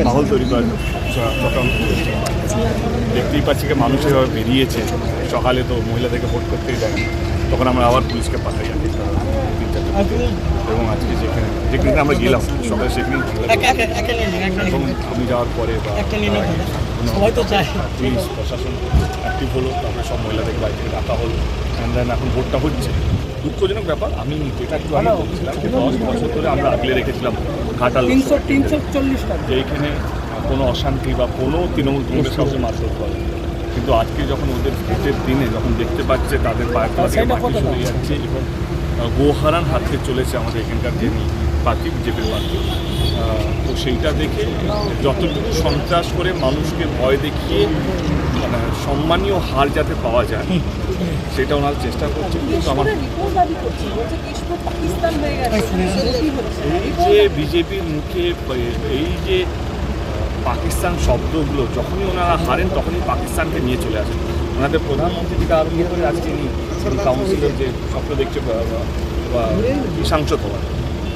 মাহল তৈরি করার চক্রান্ত করেছে। দেখতেই পাচ্ছি যে মানুষ এভাবে বেরিয়েছে, সকালে তো মহিলাদেরকে ভোট করতেই দেয়, তখন আমরা আবার পুলিশকে পাঠাই আর এবং আজকে যেখানে আমরা গেলাম সকালে সেখানেই এবং আমি যাওয়ার পরে বা পুলিশ প্রশাসন অ্যাক্টিভ হলো, তারপরে সব মহিলাদেরকে বাড়ি থেকে ডাকা হলো, এখন ভোটটা হচ্ছে। দুঃখজনক ব্যাপার, আমি যেটা একটু আগে বলছিলাম যে 10 বছর ধরে আমরা আগলে রেখেছিলাম ঘাটাল, যেখানে কোনো অশান্তি বা কোনো তৃণমূল কংগ্রেস কাউকে মারধর করে, কিন্তু আজকে যখন ওদের ভোটের দিনে যখন দেখতে পাচ্ছে তাদের পায়ের তলা থেকে মাটি সরে যাচ্ছে এবং গোহারান হাতে চলেছে আমাদের এখানকার যে প্রার্থী, বিজেপির প্রার্থী, তো সেইটা দেখে যতটুকু সন্ত্রাস করে মানুষকে ভয় দেখিয়ে মানে সম্মানীয় হার যাতে পাওয়া যায় সেটা ওনারা চেষ্টা করছে। কিন্তু আমার এই যে বিজেপির মুখে এই যে পাকিস্তান শব্দগুলো যখনই ওনারা হারেন তখনই পাকিস্তানকে নিয়ে চলে আসেন। ওনাদের প্রধানমন্ত্রী থেকে আরম্ভ করে আজকে কাউন্সিলের যে স্বপ্ন দেখছে সাংসদ হওয়ার,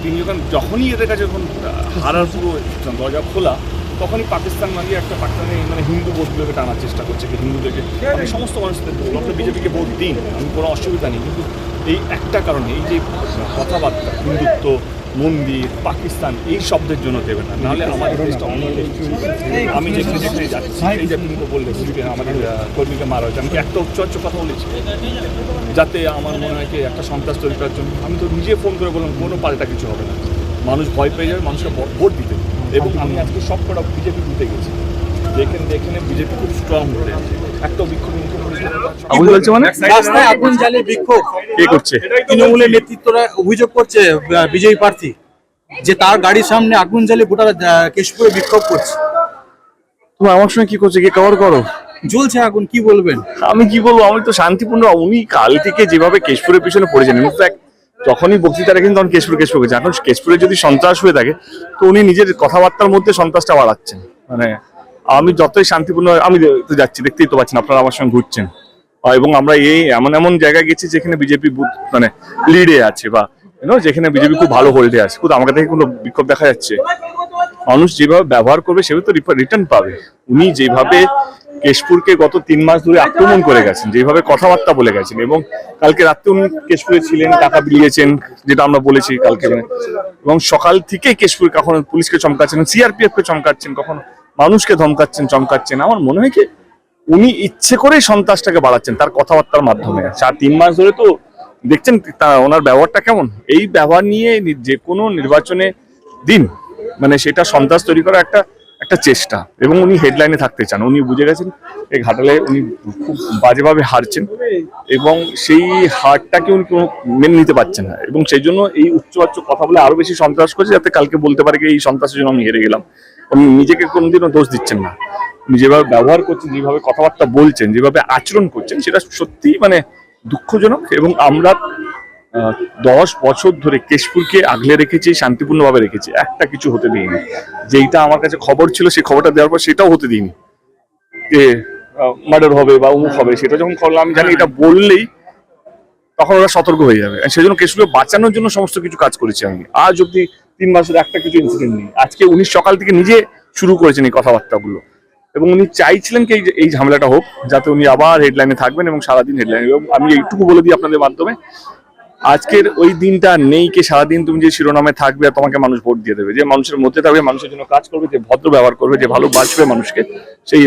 তিনি যখনই এদের কাছে যখন হারার পুরো দরজা খোলা তখনই পাকিস্তান একটা পাকিস্তানে মানে হিন্দু ভোটগুলোকে টানার চেষ্টা করছে, হিন্দুদেরকে। আমি সমস্ত মানুষদের আপনি বিজেপিকে ভোট দিন, আমি কোনো অসুবিধা নেই, কিন্তু এই একটা কারণে এই যে কথাবার্তা হিন্দুত্ব, মন্দির, পাকিস্তান এই শব্দের জন্য দেবে না, নাহলে আমাদের দেশটা অনেক। আমি যেখানে যাচ্ছি এই যে তুমি তো বললে আমাদের কর্মীকে মারা হয়েছে, আমি একটা উচ্চ কথা বলেছি যাতে আমার মনে হয় কি একটা সন্ত্রাস তৈরি করার জন্য। আমি তো নিজে ফোন করে বললাম কোনো পাল্টা কিছু হবে না, মানুষ ভয় পেয়ে যাবে, মানুষকে ভোট দিতে। এবং আমি আজকে সব কটা বিজেপি দিতে গেছি, যেখানে বিজেপি খুব স্ট্রং হতে একটা বিক্ষোভ রাস্তায় আগুন জ্বালিয়ে বিক্ষোভ কে করছে? তৃণমূলের নেতৃত্বরা অভিযোগ করছে বিজয়ী প্রার্থী যে তার গাড়ির সামনে আগুন জ্বালিয়ে গোটা কেশপুরে বিক্ষোভ করছে। তুমি আমার সঙ্গে কি করছে, কি কভার করো? জ্বলছে আগুন, কি বলবেন? আমি কি বলবো, আমি তো শান্তিপূর্ণ। উনি কাল থেকে যেভাবে কেশপুরের পিছনে পড়েছেন, ইনফ্যাক্ট যখনই বক্তৃতা রাখেন তখন কেশপুর করছে। এখন কেশপুরে যদি সন্ত্রাস হয়ে থাকে তো উনি নিজের কথাবার্তার মধ্যে সন্ত্রাসটা বাড়াচ্ছেন। মানে আমি যতই শান্তিপূর্ণ, আমি তো যাচ্ছি, দেখতেই তো পাচ্ছেন, আপনারা আমার সঙ্গে ঘুরছেন, এবং আমরা এই এমন জায়গায় গেছি যেখানে বিজেপি বুথ মানে লিডে আছে বা যেখানে বিজেপি খুব ভালো হোল্ডে আছে, কিন্তু আমাকে থেকে কোনো বিক্ষোভ দেখা যাচ্ছে। মানুষ যেভাবে ব্যবহার করবে সেভাবে তো রিটার্ন পাবে। উনি যেভাবে কেশপুরকে গত 3 মাস ধরে আক্রমণ করে গেছেন, যেভাবে কথাবার্তা বলে গেছেন, এবং কালকে রাত্রে উনি কেশপুরে ছিলেন, টাকা বিলিয়েছেন যেটা আমরা বলেছি কালকে, এবং সকাল থেকেই কেশপুর কখনো পুলিশকে চমকাচ্ছেন, সিআরপিএফ কে চমকাচ্ছেন, কখনো মানুষকে ধমকাচ্ছেন চমকাচ্ছেন। আমার মনে হয় কি উনি ইচ্ছে করেই সন্ত্রাসটাকে বাড়াচ্ছেন তার কথাবার্তার মাধ্যমে। 4-3 মাস ধরে তো দেখছেন ওনার ব্যবহারটা কেমন। এই ব্যবহার নিয়ে যে কোনো নির্বাচনে দিন মানে সেটা সন্ত্রাস তৈরি করা একটা চেষ্টা, এবং উনি হেডলাইনে থাকতে চান। উনি বুঝে গেছেন এই ঘাটালে উনি খুব বাজেভাবে হারছেন এবং সেই হারটাকে উনি কোনো মেনে নিতে পারছেন না, এবং সেই জন্য এই উচ্চ কথা বলে আরো বেশি সন্ত্রাস করছে, যাতে কালকে বলতে পারে এই সন্ত্রাসের জন্য আমি হেরে গেলাম। উনি নিজেকে কোনোদিনও দোষ দিচ্ছেন না। উনি যেভাবে ব্যবহার করছেন, যেভাবে কথাবার্তা বলছেন, যেভাবে আচরণ করছেন, সেটা সত্যি মানে দুঃখজনক। এবং আমরা 10 বছর ধরে কেশপুরকে আগলে রেখেছি, শান্তিপূর্ণভাবে রেখেছি, একটা কিছু হতে দিইনি। যেইটা আমার কাছে খবর ছিল সেই খবরটা দেওয়ার পর সেটাও হতে দিইনি যে মার্ডার হবে বা অমুক হবে। সেটা যখন খবর আমি জানি এটা বললেই তখন ওরা সতর্ক হয়ে যাবে। সেই জন্য কেশপুরকে বাঁচানোর জন্য সমস্ত কিছু কাজ করেছি আমি। আজ অব্দি 3 মাসের একটা কিছু ইনসিডেন্ট নেই। আজকে উনি সকাল থেকে নিজে শুরু করেছেন এই কথাবার্তাগুলো, এবং উনি চাইছিলেন কি এই ঝামেলাটা হোক, যাতে উনি আবার হেডলাইনে থাকবেন এবং সারাদিন হেডলাইনে। এবং আমি এইটুকু বলে দিই আপনাদের মাধ্যমে, আজকের ওই দিনটা নেই কে সারাদিন তুমি যে শিরোনামে থাকবে আর তোমাকে মানুষ ভোট দিয়ে দেবে। যে মানুষের মধ্যে থাকবে, মানুষের জন্য কাজ করবে, যে ভদ্র ব্যবহার করবে, যে ভালোবাসবে মানুষকে, সেই